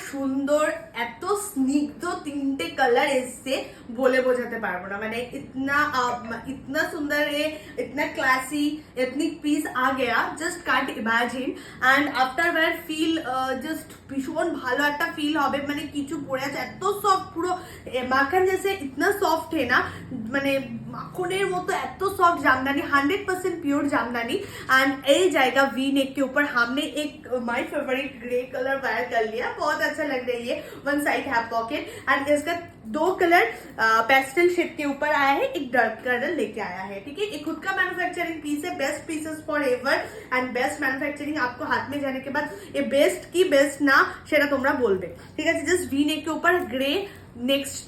সুন্দর এত স্নিগ্ধ তিনটে কালার এসছে বলে বোঝাতে পারবো না। মানে इतना सुंदर है, इतना क्लासी एथनिक पीस आ गया, just can't imagine. And after wear feel just ভীষণ ভালো একটা ফিল হবে। মানে কিছু পরে আছে এত সফট, পুরো মাখন जैसे इतना सॉफ्ट है ना, মানে মাখনের মতো এত soft Jamdani, 100% pure Jamdani. And ये जाएगा वी नेक के ऊपर। हमने एक my favourite grey colour wear कर लिया, बहुत अच्छा लग रही है। One side have pocket and इसका 2 कलर पेस्टल शेड के ऊपर आया है, एक डार्क कलर लेके आया है। ठीक है, ये खुद का मैन्युफैक्चरिंग पीस है, best pieces for ever and best manufacturing. आपको हाथ में जाने के बाद ये बेस्ट की बेस्ट ना সেটা তোমরা বলবে। ঠিক আছে, জাস্ট ভি নেক के ऊपर ग्रे, नेक्स्ट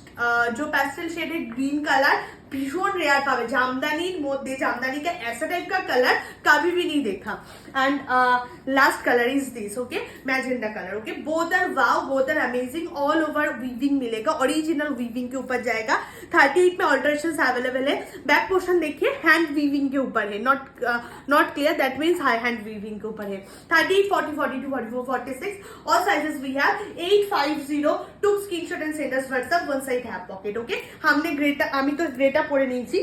जो पेस्टल शेड है ग्रीन कलर, भीषण रेयर पावे जामदानी मध्य। जामदानी का ऐसा टाइप का कलर कभी भी नहीं देखा। And last colour is this, okay, magenta colour. Okay, both are wow, both are amazing. All over weaving मिलेगा, ओरिजिनल वीविंग के ऊपर जाएगा। 38 में ऑल्टरेशन अवेलेबल है। बैक पोर्शन देखिए हैंड वीविंग के ऊपर है, not clear, that means high hand weaving के ऊपर है। 38, 40, 42, 44, 46 all sizes we have। 850 took screenshot and send us WhatsApp। one side have pocket। Okay, हमने ग्रेटा, আমি তো গ্রেটা পরে নিয়েছি।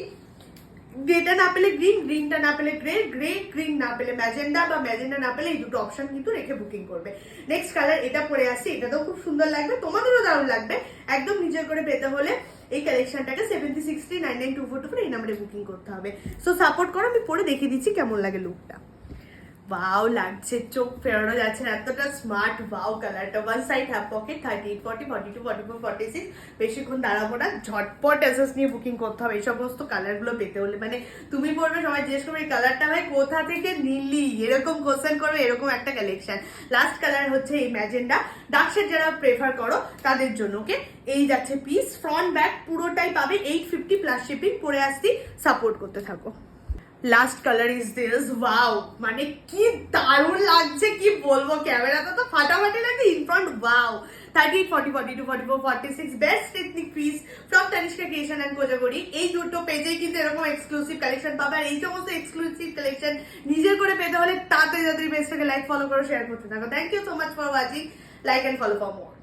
গ্রেটা না পেলে গ্রিন, গ্রিনটা না পেলে গ্রে, গ্রে গ্রিন না পেলে ম্যাজেন্ডা, বা ম্যাজেন্ডা না পেলে এই দুটো অপশন কিন্তু রেখে বুকিং করবে। নেক্সট কালার এটা পরে আসছি, এটাতেও খুব সুন্দর লাগবে, তোমাদেরও দারুণ লাগবে। একদম নিজের করে পেতে হলে এই কালেকশনটাকে 7060992424 এই নাম্বারে বুকিং করতে হবে। সো সাপোর্ট করো, আমি পরে দেখিয়ে দিচ্ছি কেমন লাগে লুকটা। वाव লাগছে, চোখ ফেরানো যাচ্ছে না, এতটা স্মার্ট। वाव কালারটা। One side have pocket. 38, 40, 42, 44, 46 বেশিক্ষণ দাঁড়াবো না, ঝটপট এসএস নিয়ে বুকিং করতে হবে এই সমস্ত কালারগুলো পেতে হলে। মানে তুমি পড়বে, সবাই জিজ্ঞেস করবে এই কালারটা ভাই কোথা থেকে নিলি, এরকম কোশ্চেন করবে, এরকম একটা কালেকশন। লাস্ট কালার হচ্ছে এই ম্যাজেন্ডা। ডার্ক শেড যারা প্রেফার করো তাদের জন্য। ওকে, এই যাচ্ছে পিস, ফ্রন্ট ব্যাক পুরোটাই পাবে 850 প্লাস শিপিং। পরে আসছি, সাপোর্ট করতে থাকো। Last colour is this. Wow, মানে কি দারুণ লাগছে, কি বলবো, ক্যামেরাতে তো ফাটাফাটি লাগছে, in front wow. 38, 40, 42, 44, 46 best ethnic piece from Tanishka creation and Kojagori. এই দুটো পেজেই কিন্তু এরকম এক্সক্লুসিভ কালেকশন পাবে। আর এই সমস্ত এক্সক্লুসিভ কালেকশন নিজের করে পেতে হলে তাড়াতাড়ি পেজটাকে লাইক, ফলো করো, শেয়ার করতে থাকো। Thank you so much for watching. Like and follow for more.